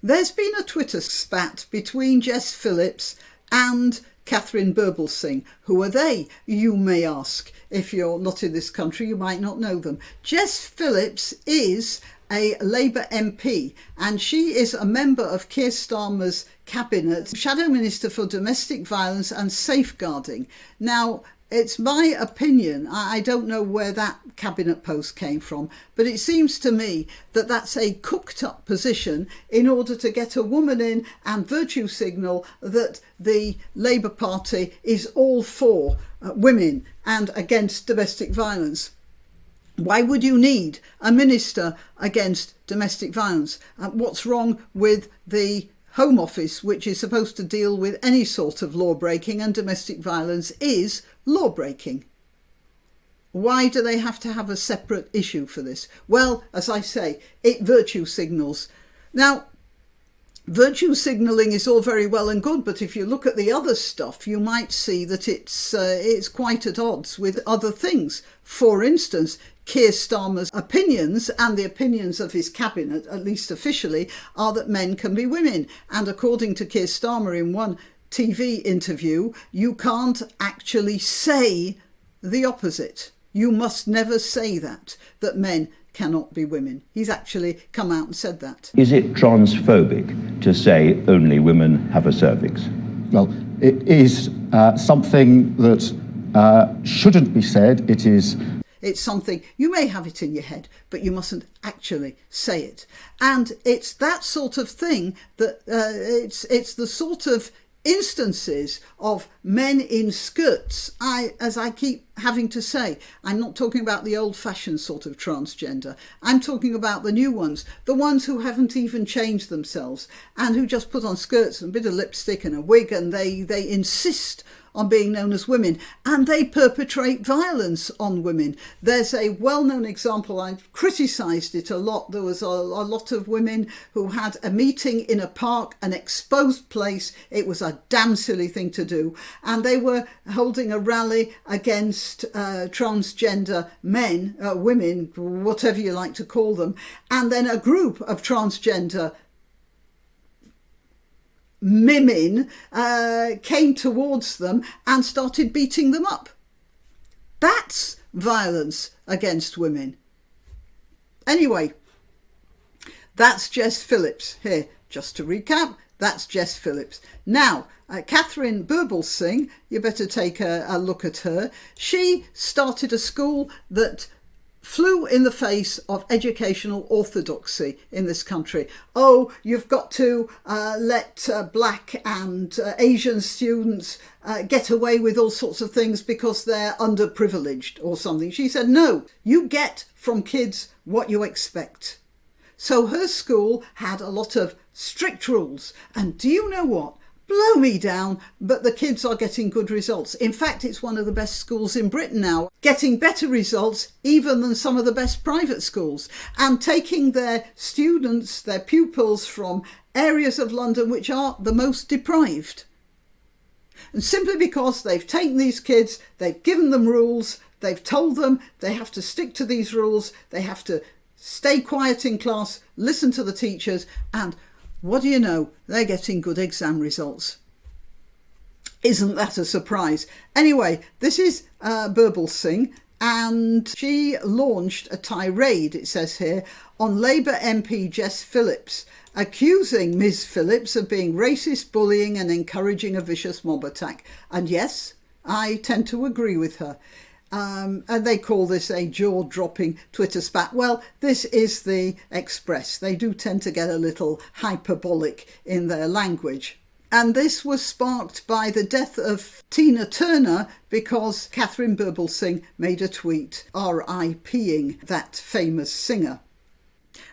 There's been a Twitter spat between Jess Phillips and Catherine Birbalsingh. Who are they, you may ask? If you're not in this country, you might not know them. Jess Phillips is a Labour MP, and she is a member of Keir Starmer's cabinet, Shadow Minister for Domestic Violence and Safeguarding. Now, it's my opinion, I don't know where that cabinet post came from, but it seems to me that that's a cooked up position in order to get a woman in and virtue signal that the Labour Party is all for women and against domestic violence. Why would you need a minister against domestic violence? What's wrong with the Home Office, which is supposed to deal with any sort of law breaking, and domestic violence is law breaking? Why do they have to have a separate issue for this? Well, as I say, it virtue signals. Now, virtue signalling is all very well and good, but if you look at the other stuff, you might see that it's quite at odds with other things. For instance, Keir Starmer's opinions and the opinions of his cabinet, at least officially, are that men can be women. And according to Keir Starmer in one TV interview, you can't actually say the opposite. You must never say that men cannot be women. He's actually come out and said that. Is it transphobic to say only women have a cervix? Well, it is something that shouldn't be said. It's something, you may have it in your head, but you mustn't actually say it. And it's that sort of thing that it's the sort of instances of men in skirts. As I keep having to say, I'm not talking about the old-fashioned sort of transgender. I'm talking about the new ones, the ones who haven't even changed themselves and who just put on skirts and a bit of lipstick and a wig, and they insist on being known as women, and they perpetrate violence on women. There's a well-known example, I've criticised it a lot. There was a lot of women who had a meeting in a park, an exposed place. It was a damn silly thing to do, and they were holding a rally against transgender men, women, whatever you like to call them, and then a group of transgender women came towards them and started beating them up. That's violence against women. Anyway, that's Jess Phillips here. Just to recap, that's Jess Phillips. Now, Catherine Birbalsingh, you better take a look at her. She started a school that flew in the face of educational orthodoxy in this country. Oh, you've got to let black and Asian students get away with all sorts of things because they're underprivileged or something. She said, no, you get from kids what you expect. So her school had a lot of strict rules. And do you know what? Blow me down, but the kids are getting good results. In fact, it's one of the best schools in Britain now, getting better results even than some of the best private schools, and taking their students, their pupils, from areas of London which are the most deprived. And simply because they've taken these kids, they've given them rules, they've told them they have to stick to these rules, they have to stay quiet in class, listen to the teachers, and what do you know? They're getting good exam results. Isn't that a surprise? Anyway, this is Birbalsingh, and she launched a tirade, it says here, on Labour MP Jess Phillips, accusing Ms Phillips of being racist, bullying and encouraging a vicious mob attack. And yes, I tend to agree with her. And they call this a jaw-dropping Twitter spat. Well, this is the Express. They do tend to get a little hyperbolic in their language. And this was sparked by the death of Tina Turner because Catherine Birbalsingh made a tweet RIPing that famous singer.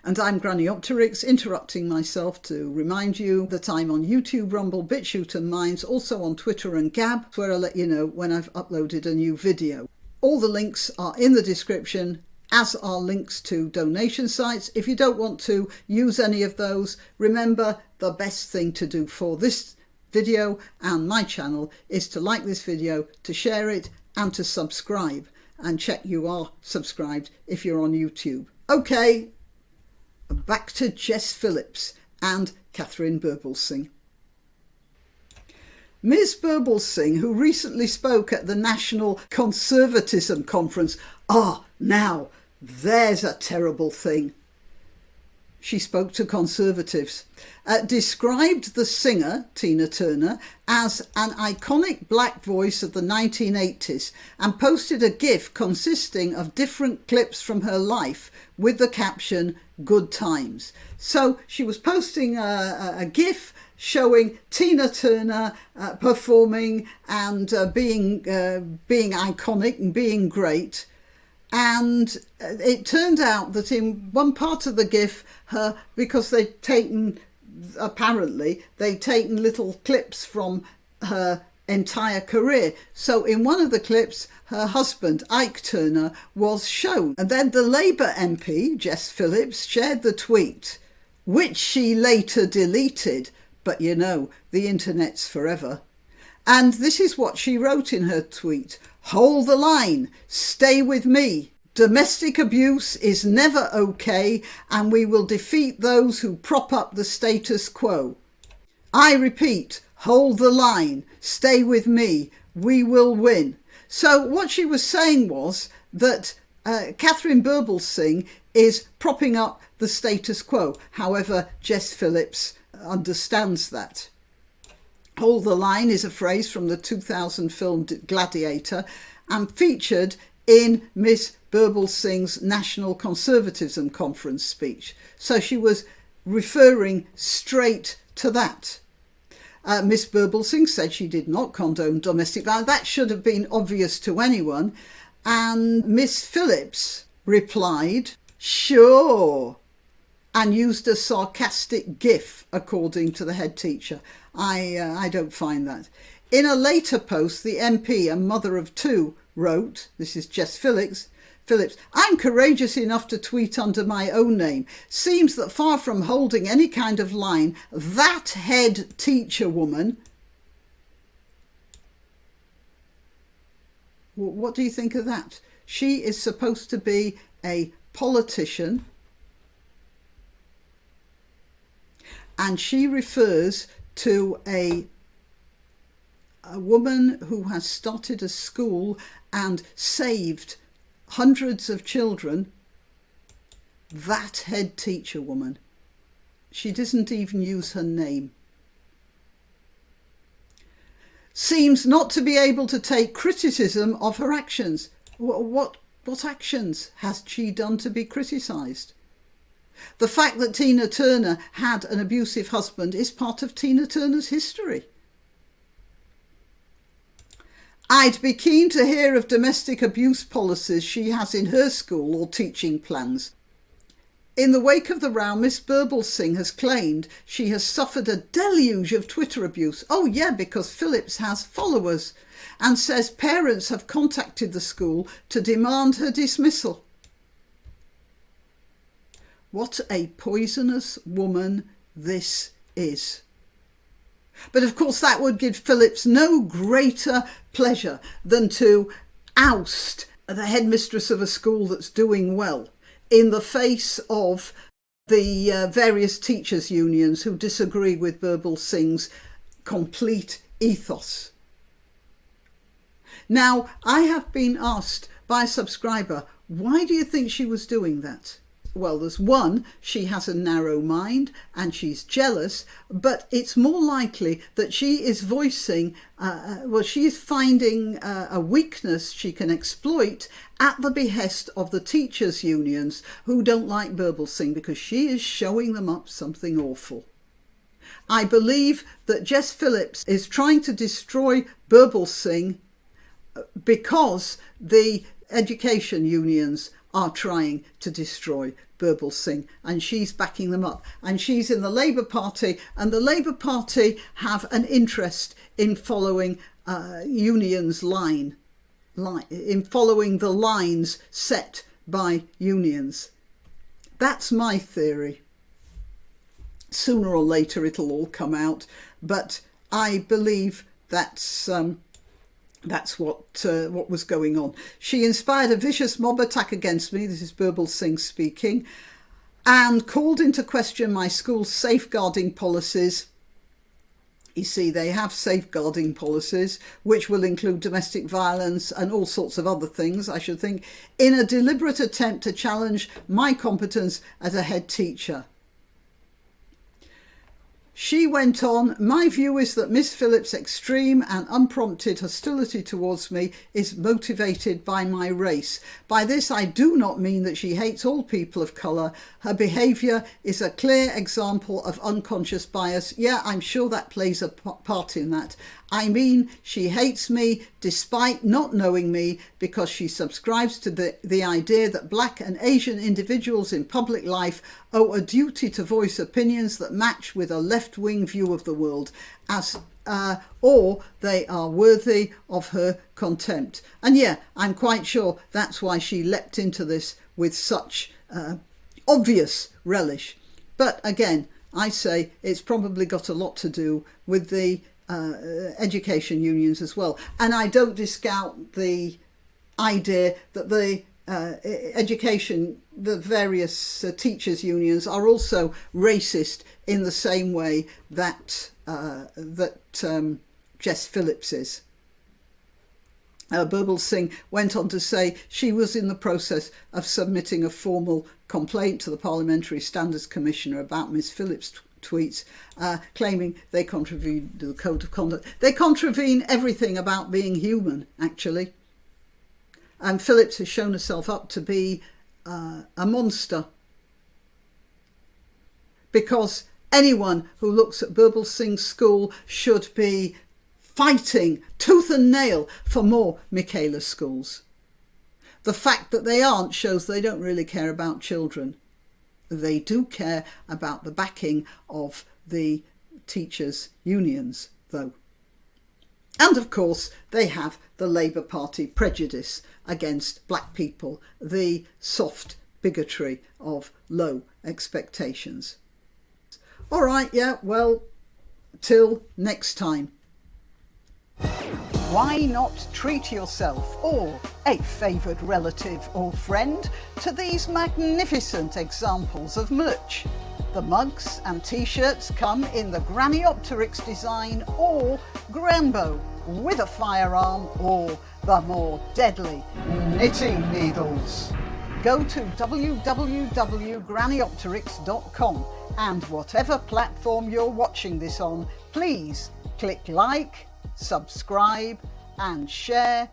And I'm Granniopteryx, interrupting myself to remind you that I'm on YouTube, Rumble, BitChute and Minds, also on Twitter and Gab, where I'll let you know when I've uploaded a new video. All the links are in the description, as are links to donation sites. If you don't want to use any of those, remember the best thing to do for this video and my channel is to like this video, to share it and to subscribe. And check you are subscribed if you're on YouTube. Okay, back to Jess Phillips and Catherine Birbalsingh. Ms. Birbalsingh, who recently spoke at the National Conservatism Conference, now there's a terrible thing. She spoke to Conservatives, described the singer, Tina Turner, as an iconic black voice of the 1980s and posted a GIF consisting of different clips from her life with the caption, "Good Times." So she was posting a GIF showing Tina Turner performing and being iconic and being great. And it turned out that in one part of the GIF, because apparently they'd taken little clips from her entire career. So in one of the clips, her husband, Ike Turner, was shown. And then the Labour MP, Jess Phillips, shared the tweet, which she later deleted. But you know, the internet's forever. And this is what she wrote in her tweet. "Hold the line, stay with me. Domestic abuse is never okay, and we will defeat those who prop up the status quo. I repeat, hold the line, stay with me, we will win." So what she was saying was that Catherine Birbalsingh is propping up the status quo. However, Jess Phillips understands that. Hold the line is a phrase from the 2000 film Gladiator and featured in Miss Birbalsingh's National Conservatism Conference speech. So she was referring straight to that. Miss Birbalsingh said she did not condone domestic violence. That should have been obvious to anyone. And Miss Phillips replied, "Sure," and used a sarcastic gif, according to the head teacher. I don't find that. In a later post, the MP and mother of two wrote, this is Jess Phillips, "I'm courageous enough to tweet under my own name. Seems that far from holding any kind of line, that head teacher woman..." What do you think of that? She is supposed to be a politician, and she refers to a woman who has started a school and saved hundreds of children. That head teacher woman. She doesn't even use her name. Seems not to be able to take criticism of her actions. What actions has she done to be criticised? The fact that Tina Turner had an abusive husband is part of Tina Turner's history. "I'd be keen to hear of domestic abuse policies she has in her school or teaching plans." In the wake of the row, Miss Birbalsingh has claimed she has suffered a deluge of Twitter abuse. Oh yeah, because Phillips has followers, and says parents have contacted the school to demand her dismissal. What a poisonous woman this is. But of course that would give Phillips no greater pleasure than to oust the headmistress of a school that's doing well in the face of the various teachers' unions who disagree with Birbalsingh's complete ethos. Now, I have been asked by a subscriber, why do you think she was doing that? Well, there's one, she has a narrow mind and she's jealous, but it's more likely that she is voicing, she is finding a weakness she can exploit at the behest of the teachers' unions who don't like Birbalsingh because she is showing them up something awful. I believe that Jess Phillips is trying to destroy Birbalsingh because the education unions are trying to destroy Birbalsingh, and she's backing them up. And she's in the Labour Party, and the Labour Party have an interest in following unions' in following the lines set by unions. That's my theory. Sooner or later it'll all come out, but I believe that's what was going on. She inspired a vicious mob attack against me. This is Birbalsingh speaking. and called into question my school's safeguarding policies. You see, they have safeguarding policies, which will include domestic violence and all sorts of other things, I should think, in a deliberate attempt to challenge my competence as a head teacher. She went on, my view is that Miss Phillips' extreme and unprompted hostility towards me is motivated by my race. By this, I do not mean that she hates all people of colour. Her behaviour is a clear example of unconscious bias. Yeah, I'm sure that plays a part in that. I mean, she hates me despite not knowing me because she subscribes to the idea that black and Asian individuals in public life owe a duty to voice opinions that match with a left-wing view of the world, or they are worthy of her contempt. And yeah, I'm quite sure that's why she leapt into this with such obvious relish. But again, I say it's probably got a lot to do with the education unions as well. And I don't discount the idea that the the various teachers unions are also racist in the same way that Jess Phillips is. Birbalsingh went on to say she was in the process of submitting a formal complaint to the Parliamentary Standards Commissioner about Miss Phillips' tweets, claiming they contravene the code of conduct. They contravene everything about being human, actually. And Phillips has shown herself up to be a monster, because anyone who looks at Birbalsingh's school should be fighting tooth and nail for more Michaela schools. The fact that they aren't shows they don't really care about children. They do care about the backing of the teachers' unions, though. And of course, they have the Labour Party prejudice against black people, the soft bigotry of low expectations. All right, yeah, well, till next time. Why not treat yourself or a favoured relative or friend to these magnificent examples of merch? The mugs and t-shirts come in the granniopteryx design or Grambo with a firearm or the more deadly knitting needles. Go to www.granniopteryx.com and whatever platform you're watching this on, please click like, subscribe and share.